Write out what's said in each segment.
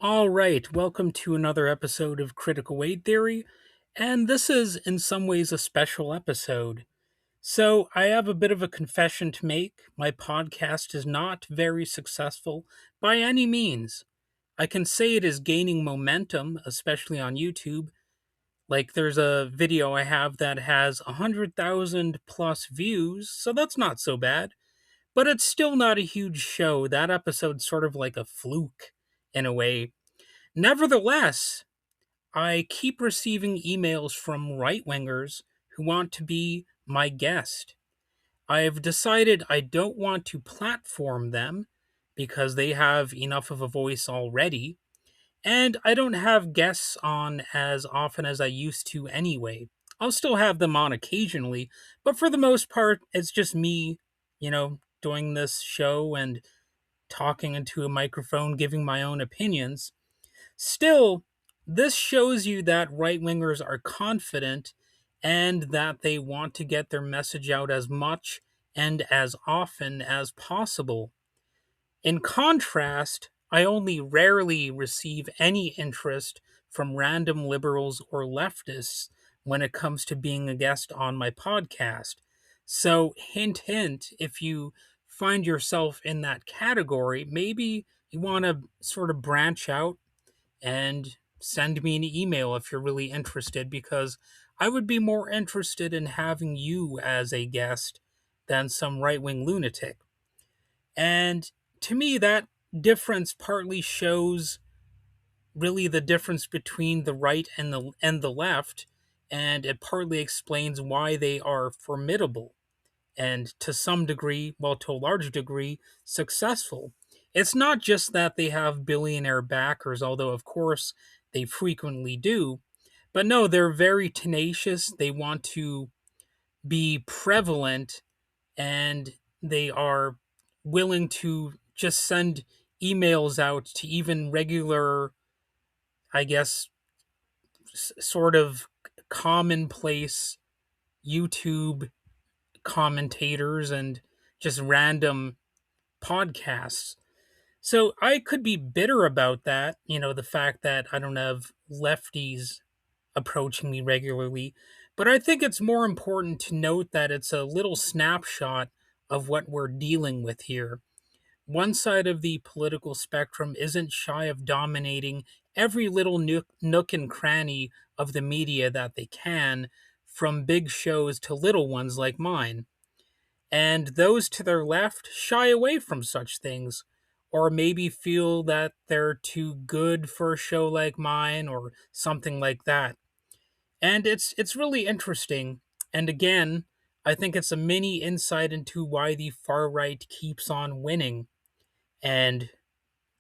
All right, welcome to another episode of Critical Weight Theory, and this is in some ways a special episode. So, I have a bit of a confession to make. My podcast is not very successful by any means. I can say it is gaining momentum, especially on YouTube. Like, there's a video I have that has 100,000 plus views, so that's not so bad. But it's still not a huge show. That episode's sort of like a fluke in a way. Nevertheless, I keep receiving emails from right wingers who want to be my guest. I have decided I don't want to platform them because they have enough of a voice already, and I don't have guests on as often as I used to anyway. I'll still have them on occasionally, but for the most part, it's just me, doing this show and talking into a microphone, giving my own opinions. Still, this shows you that right wingers are confident and that they want to get their message out as much and as often as possible. In contrast, I only rarely receive any interest from random liberals or leftists when it comes to being a guest on my podcast. So, hint, hint, if you find yourself in that category, maybe you want to sort of branch out and send me an email if you're really interested, because I would be more interested in having you as a guest than some right wing lunatic. And to me, that difference partly shows really the difference between the right and the left, and it partly explains why they are formidable and to some degree, well, to a large degree, successful. It's not just that they have billionaire backers, although of course they frequently do, but no, they're very tenacious. They want to be prevalent, and they are willing to just send emails out to even regular, I guess, sort of commonplace YouTube commentators and just random podcasts. So I could be bitter about that, the fact that I don't have lefties approaching me regularly. But I think it's more important to note that it's a little snapshot of what we're dealing with here. One side of the political spectrum isn't shy of dominating every little nook and cranny of the media that they can, from big shows to little ones like mine. And those to their left shy away from such things, or maybe feel that they're too good for a show like mine or something like that. And it's really interesting. And again, I think it's a mini insight into why the far right keeps on winning. And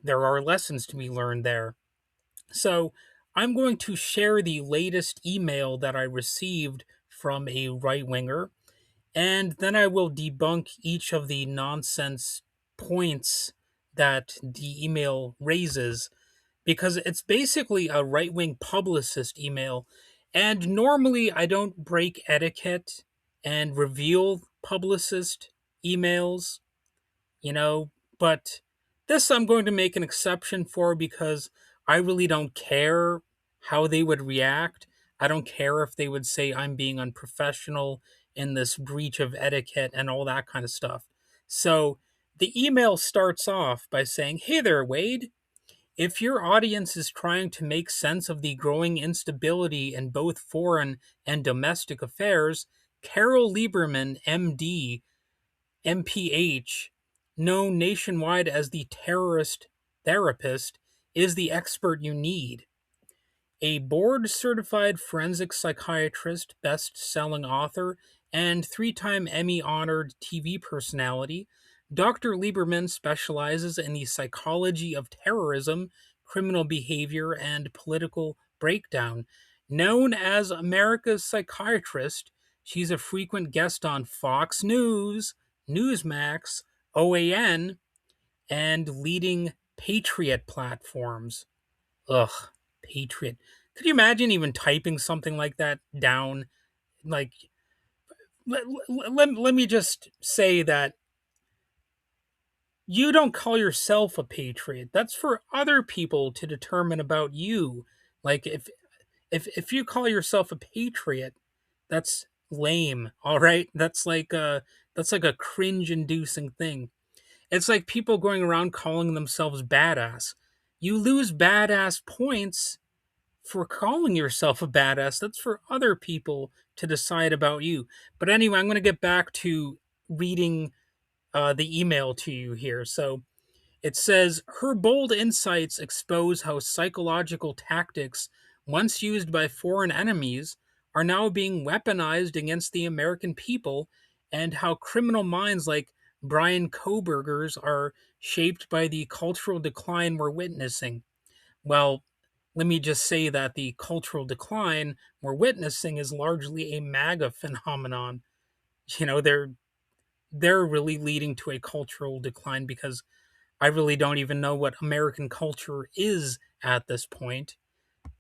there are lessons to be learned there. So, I'm going to share the latest email that I received from a right winger, and then I will debunk each of the nonsense points that the email raises, because it's basically a right wing publicist email. And normally I don't break etiquette and reveal publicist emails, you know, but this I'm going to make an exception for because I really don't care how they would react. I don't care if they would say I'm being unprofessional in this breach of etiquette and all that kind of stuff. So the email starts off by saying, "Hey there, Wade. If your audience is trying to make sense of the growing instability in both foreign and domestic affairs, Carol Lieberman, MD, MPH, known nationwide as the terrorist therapist, is the expert you need. A board certified forensic psychiatrist, best selling author, and 3-time Emmy honored TV personality, Dr. Lieberman specializes in the psychology of terrorism, criminal behavior, and political breakdown. Known as America's psychiatrist, she's a frequent guest on Fox News, Newsmax, OAN, and leading Patriot platforms." Ugh, Patriot. Could you imagine even typing something like that down? Like, let me just say that you don't call yourself a patriot. That's for other people to determine about you. Like if you call yourself a patriot, that's lame. All right, that's like a cringe inducing thing. It's like people going around calling themselves badass. You lose badass points for calling yourself a badass. That's for other people to decide about you. But anyway, I'm going to get back to reading the email to you here. So it says her bold insights expose how psychological tactics, once used by foreign enemies, are now being weaponized against the American people, and how criminal minds like Brian Koberger's are shaped by the cultural decline we're witnessing. Well, let me just say that the cultural decline we're witnessing is largely a MAGA phenomenon. You know, they're really leading to a cultural decline because I really don't even know what American culture is at this point.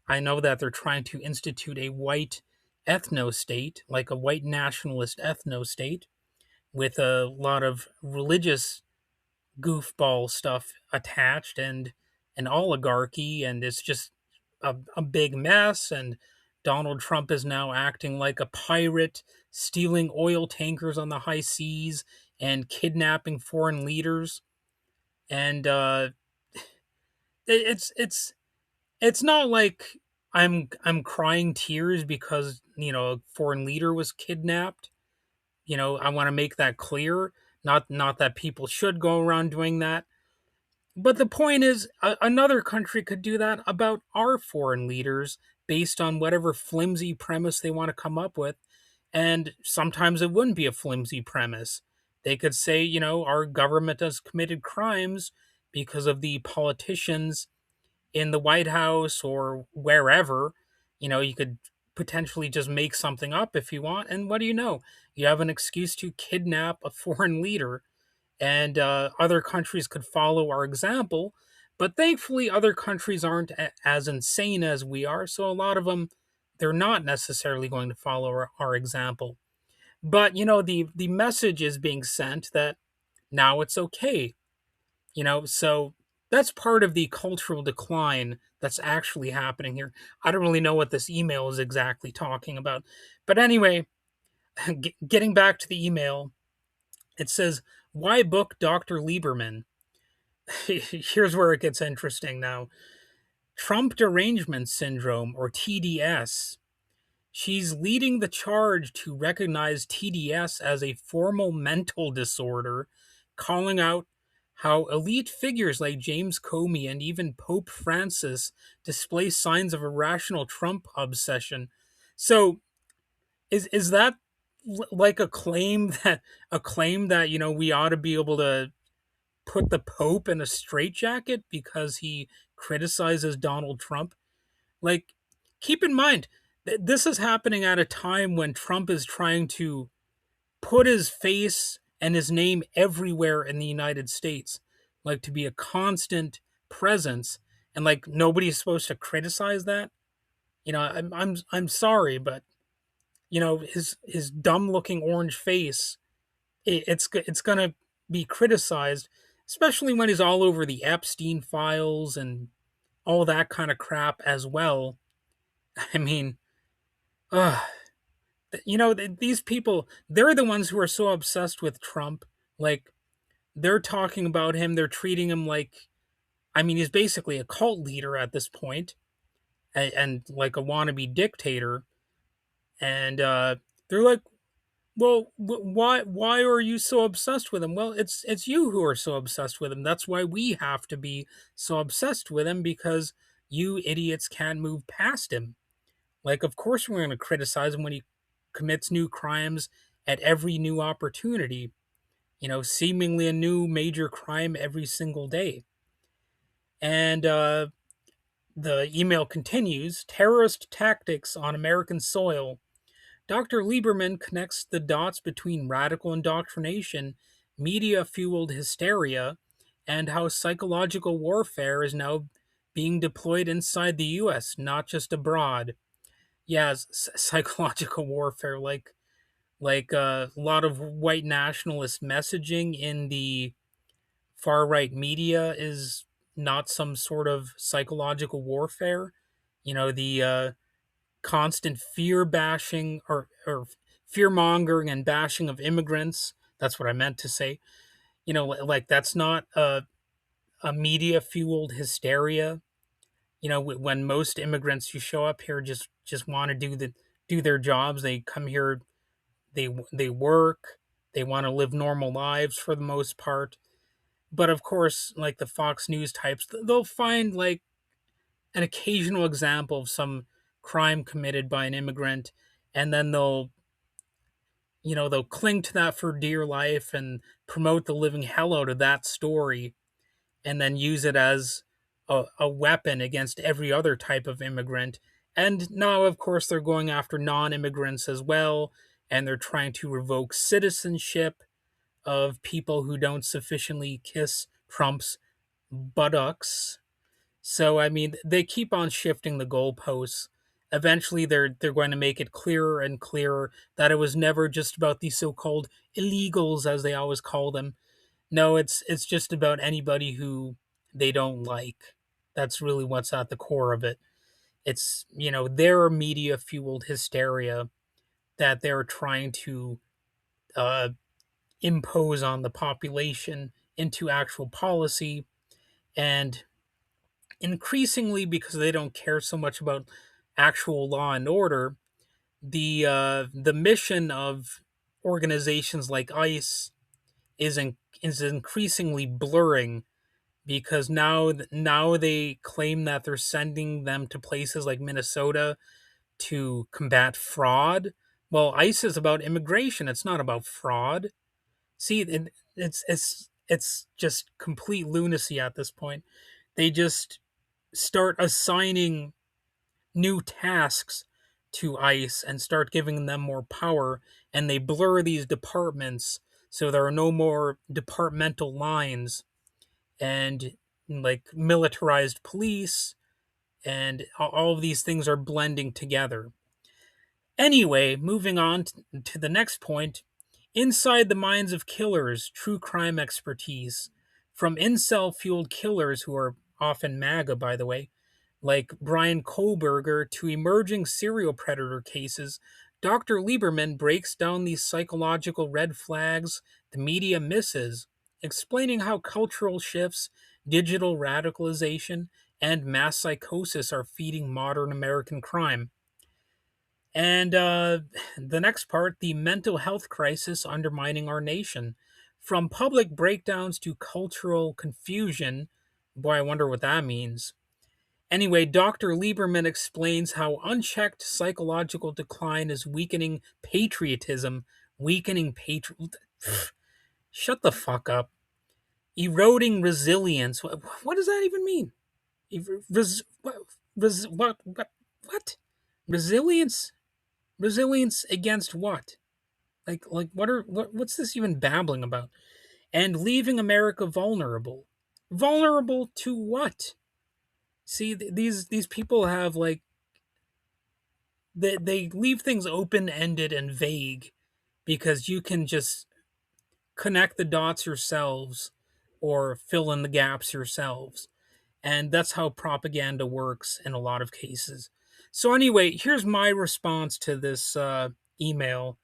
I know that they're trying to institute a white ethno state, like a white nationalist ethno state, with a lot of religious goofball stuff attached and an oligarchy, and it's just a big mess. And Donald Trump is now acting like a pirate, stealing oil tankers on the high seas and kidnapping foreign leaders. And it's it's not like I'm crying tears because a foreign leader was kidnapped. I want to make that clear. Not that people should go around doing that. But the point is, another country could do that about our foreign leaders based on whatever flimsy premise they want to come up with. And sometimes it wouldn't be a flimsy premise. They could say, our government has committed crimes because of the politicians in the White House or wherever. You could potentially just make something up if you want. And what do you know? You have an excuse to kidnap a foreign leader, and other countries could follow our example. But thankfully, other countries aren't as insane as we are, so a lot of them, they're not necessarily going to follow our example. But the message is being sent that now it's okay. So that's part of the cultural decline that's actually happening here. I don't really know what this email is exactly talking about, but anyway, getting back to the email, it says, "Why book Dr. Lieberman?" Here's where it gets interesting now. Trump derangement syndrome, or TDS. She's leading the charge to recognize TDS as a formal mental disorder, calling out how elite figures like James Comey and even Pope Francis display signs of irrational Trump obsession. So, is that like a claim that we ought to be able to put the Pope in a straitjacket because he criticizes Donald Trump? Like, keep in mind that this is happening at a time when Trump is trying to put his face and his name everywhere in the United States, like to be a constant presence, and like nobody's supposed to criticize that. I'm sorry, but his dumb looking orange face, it's gonna be criticized, especially when he's all over the Epstein files and all that kind of crap as well. I mean, uh, these people, they're the ones who are so obsessed with Trump. Like, they're talking about him, they're treating him like, I mean, he's basically a cult leader at this point, and like a wannabe dictator. And they're like, well, why are you so obsessed with him? Well, it's you who are so obsessed with him. That's why we have to be so obsessed with him, because you idiots can't move past him. Like, of course we're going to criticize him when he commits new crimes at every new opportunity. Seemingly a new major crime every single day. And the email continues: terrorist tactics on American soil. Dr. Lieberman connects the dots between radical indoctrination, media fueled hysteria, and how psychological warfare is now being deployed inside the US, not just abroad. Yes, psychological warfare, like a lot of white nationalist messaging in the far right media is not some sort of psychological warfare. The constant fear bashing or fear mongering and bashing of immigrants. That's what I meant to say. Like that's not a media fueled hysteria. When most immigrants who show up here just want to do their jobs. They come here, they work, they want to live normal lives for the most part. But of course, like the Fox News types, they'll find like an occasional example of some crime committed by an immigrant, and then they'll cling to that for dear life and promote the living hell out of that story, and then use it as a weapon against every other type of immigrant. And now, of course, they're going after non immigrants as well, and they're trying to revoke citizenship of people who don't sufficiently kiss Trump's buttocks. So, I mean, they keep on shifting the goalposts. Eventually, they're going to make it clearer and clearer that it was never just about these so-called illegals, as they always call them. No, it's just about anybody who they don't like. That's really what's at the core of it. It's their media fueled hysteria that they're trying to uh, impose on the population into actual policy, and increasingly because they don't care so much about actual law and order, the mission of organizations like ICE is increasingly blurring, because now they claim that they're sending them to places like Minnesota to combat fraud. Well, ICE is about immigration. It's not about fraud. See, it's just complete lunacy at this point. They just start assigning new tasks to ICE and start giving them more power, and they blur these departments so there are no more departmental lines, and like militarized police, and all of these things are blending together. Anyway, moving on to the next point. Inside the minds of killers, true crime expertise. From incel fueled killers, who are often MAGA, by the way, like Brian Kohlberger, to emerging serial predator cases, Dr. Lieberman breaks down these psychological red flags the media misses, explaining how cultural shifts, digital radicalization, and mass psychosis are feeding modern American crime. And the next part, the mental health crisis undermining our nation. From public breakdowns to cultural confusion. Boy, I wonder what that means. Anyway, Dr. Lieberman explains how unchecked psychological decline is weakening patriotism, weakening Shut the fuck up. Eroding resilience. What does that even mean? What? What? Resilience? Resilience against what? Like what's this even babbling about? And leaving America vulnerable. Vulnerable to what? See, these people have like they leave things open ended and vague because you can just connect the dots yourselves or fill in the gaps yourselves. And that's how propaganda works in a lot of cases. So anyway, here's my response to this email.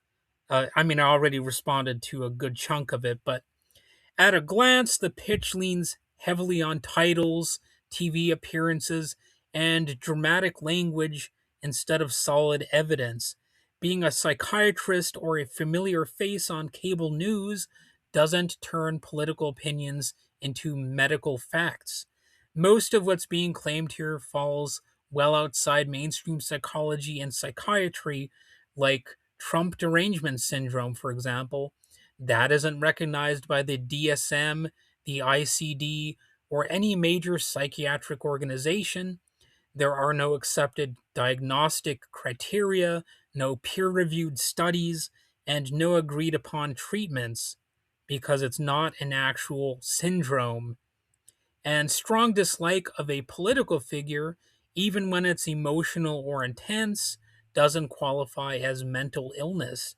I mean, I already responded to a good chunk of it, but at a glance, the pitch leans heavily on titles, TV appearances, and dramatic language instead of solid evidence. Being a psychiatrist or a familiar face on cable news doesn't turn political opinions into medical facts. Most of what's being claimed here falls well outside mainstream psychology and psychiatry, like Trump derangement syndrome, for example. That isn't recognized by the DSM, the ICD, or any major psychiatric organization. There are no accepted diagnostic criteria, no peer reviewed studies, and no agreed upon treatments because it's not an actual syndrome. And strong dislike of a political figure, even when it's emotional or intense, doesn't qualify as mental illness.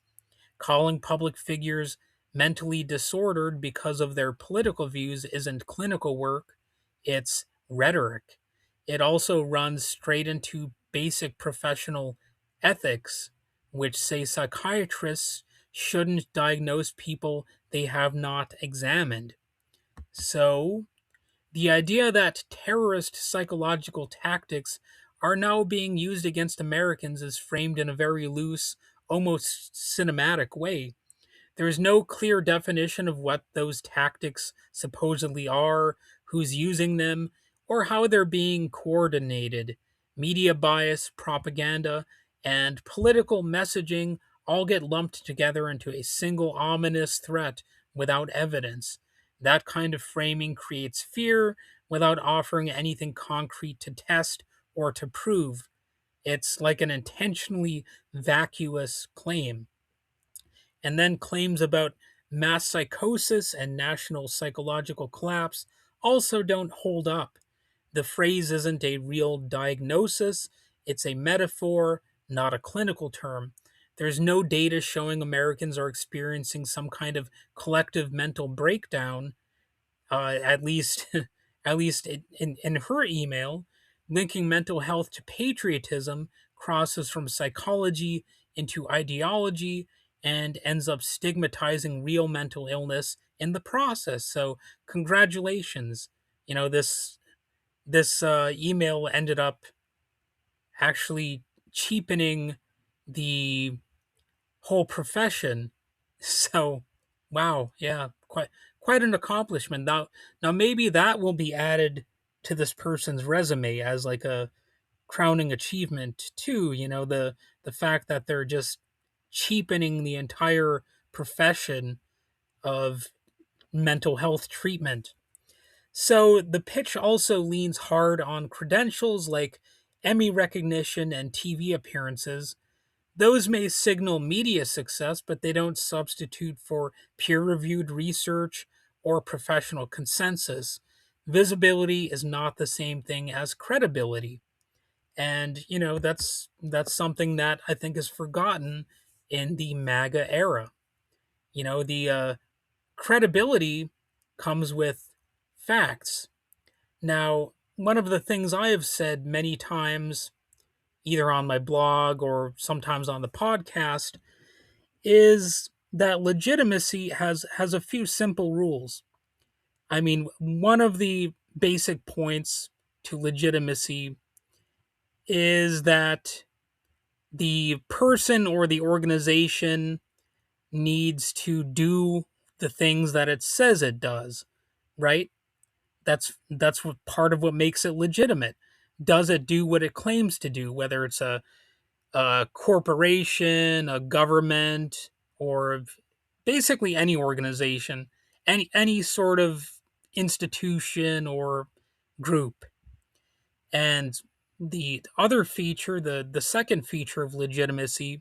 Calling public figures mentally disordered because of their political views isn't clinical work, it's rhetoric. It also runs straight into basic professional ethics, which say psychiatrists shouldn't diagnose people they have not examined. So, the idea that terrorist psychological tactics are now being used against Americans is framed in a very loose, almost cinematic way. There is no clear definition of what those tactics supposedly are, who's using them, or how they're being coordinated. Media bias, propaganda, and political messaging all get lumped together into a single ominous threat without evidence. That kind of framing creates fear without offering anything concrete to test or to prove. It's like an intentionally vacuous claim. And then claims about mass psychosis and national psychological collapse also don't hold up. The phrase isn't a real diagnosis, it's a metaphor, not a clinical term. There's no data showing Americans are experiencing some kind of collective mental breakdown, at least in her email. Linking mental health to patriotism crosses from psychology into ideology and ends up stigmatizing real mental illness in the process. So congratulations. This email ended up actually cheapening the whole profession. So, wow, yeah, quite an accomplishment. Now maybe that will be added to this person's resume as like a crowning achievement too. The fact that they're just cheapening the entire profession of mental health treatment. So the pitch also leans hard on credentials like Emmy recognition and TV appearances. Those may signal media success, but they don't substitute for peer reviewed research or professional consensus. Visibility is not the same thing as credibility. And, that's something that I think is forgotten in the MAGA era. The credibility comes with facts. Now, one of the things I have said many times, either on my blog or sometimes on the podcast, is that legitimacy has a few simple rules. I mean, one of the basic points to legitimacy is that the person or the organization needs to do the things that it says it does, right? That's what part of what makes it legitimate. Does it do what it claims to do, whether it's a corporation, a government, or basically any organization, any sort of institution or group. And the other feature, the second feature of legitimacy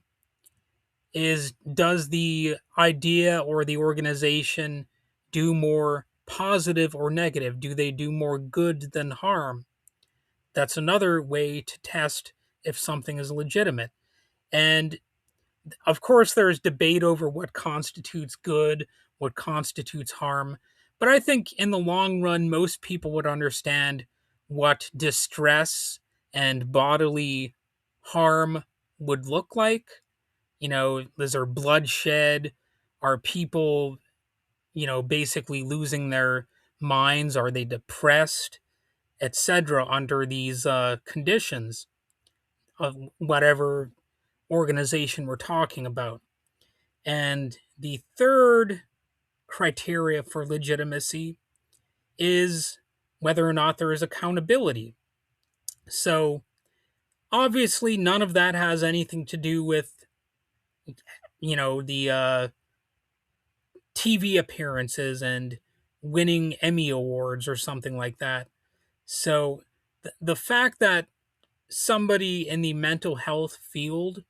is, does the idea or the organization do more positive or negative? Do they do more good than harm? That's another way to test if something is legitimate. And of course, there's debate over what constitutes good, what constitutes harm. But I think in the long run, most people would understand what distress and bodily harm would look like. Is there bloodshed? Are people, basically losing their minds? Are they depressed, etc., under these conditions of whatever organization we're talking about? And the third criteria for legitimacy is whether or not there is accountability. So, obviously, none of that has anything to do with, the TV appearances and winning Emmy Awards or something like that. So, the fact that somebody in the mental health field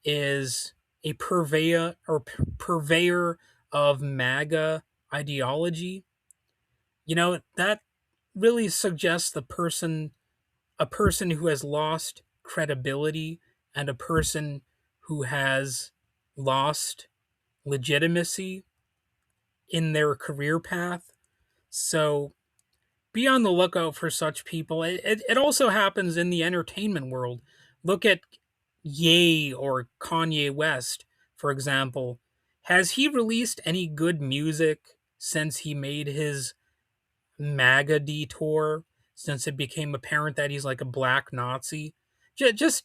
is a purveyor of MAGA ideology, that really suggests a person who has lost credibility and a person who has lost legitimacy. in their career path. So be on the lookout for such people. It also happens in the entertainment world. Look at Ye or Kanye West, for example. Has he released any good music since he made his MAGA detour? Since it became apparent that he's like a black Nazi? Just,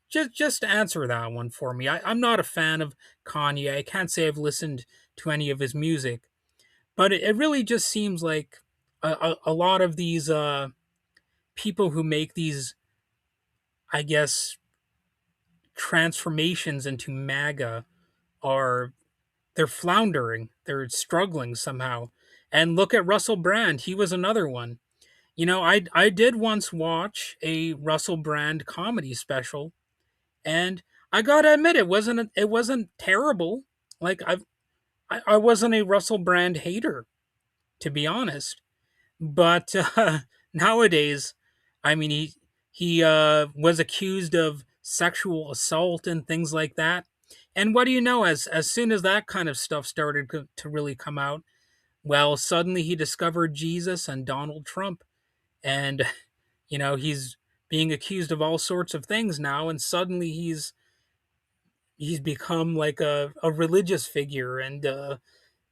just, just answer that one for me. I'm not a fan of Kanye. I can't say I've listened to any of his music, but it really just seems like a lot of these people who make these, I guess, transformations into MAGA are they're floundering, they're struggling somehow. And look at Russell Brand; he was another one. I did once watch a Russell Brand comedy special, and I gotta admit it wasn't terrible. Like I wasn't a Russell Brand hater, to be honest. But nowadays, I mean, he was accused of sexual assault and things like that. And what do you know? As soon as that kind of stuff started to really come out, well, suddenly he discovered Jesus and Donald Trump, and he's being accused of all sorts of things now, and suddenly he's become like a religious figure, and uh,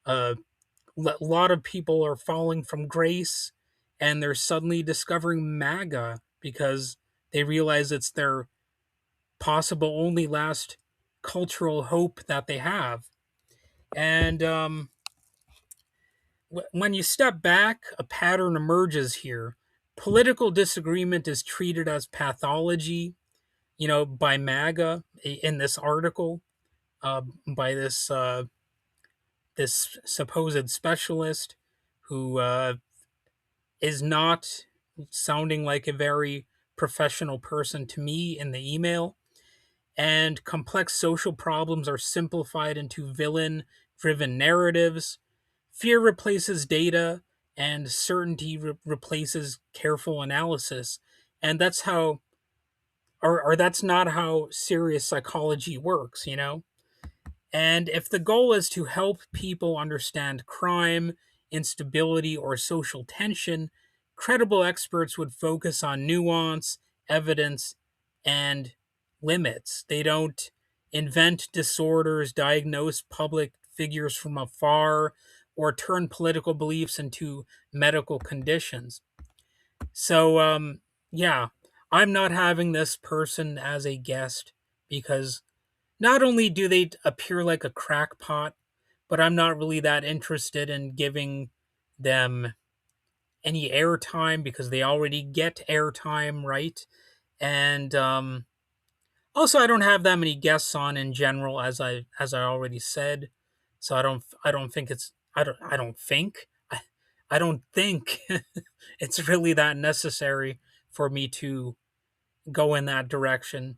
a lot of people are falling from grace, and they're suddenly discovering MAGA because they realize it's their possible only last cultural hope that they have. And when you step back, a pattern emerges here. Political disagreement is treated as pathology, by MAGA in this article, by this supposed specialist who is not sounding like a very professional person to me in the email. And complex social problems are simplified into villain driven narratives. Fear replaces data, and certainty replaces careful analysis. And that's how, or that's not how serious psychology works. And if the goal is to help people understand crime, instability, or social tension, credible experts would focus on nuance, evidence, and limits. They don't invent disorders, diagnose public figures from afar, or turn political beliefs into medical conditions. So, yeah, I'm not having this person as a guest because not only do they appear like a crackpot, but I'm not really that interested in giving them any airtime because they already get airtime, right? And also, I don't have that many guests on in general, as I already said. So I don't think it's I don't think it's really that necessary for me to go in that direction.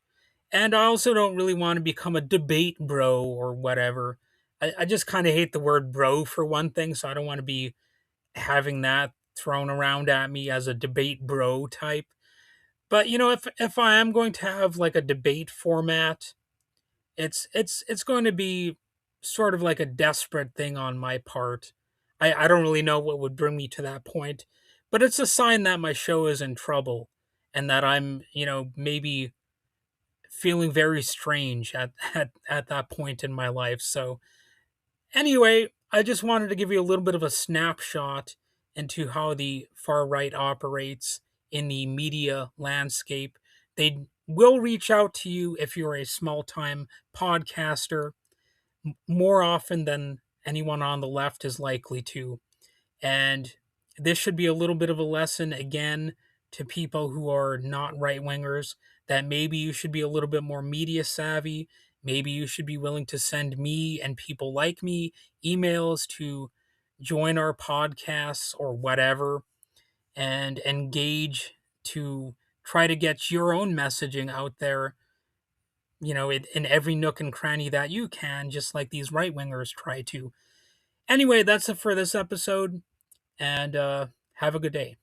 And I also don't really want to become a debate bro or whatever. I just kind of hate the word bro for one thing, so I don't want to be having that thrown around at me as a debate bro type. But if I am going to have like a debate format, it's going to be sort of like a desperate thing on my part. I don't really know what would bring me to that point, but it's a sign that my show is in trouble and that I'm, maybe feeling very strange at that point in my life. So, anyway, I just wanted to give you a little bit of a snapshot into how the far right operates in the media landscape. They will reach out to you if you're a small time podcaster more often than anyone on the left is likely to. And this should be a little bit of a lesson again to people who are not right wingers that maybe you should be a little bit more media savvy. Maybe you should be willing to send me and people like me emails to join our podcasts or whatever and engage to try to get your own messaging out there, in every nook and cranny that you can, just like these right wingers try to. Anyway, that's it for this episode, and have a good day.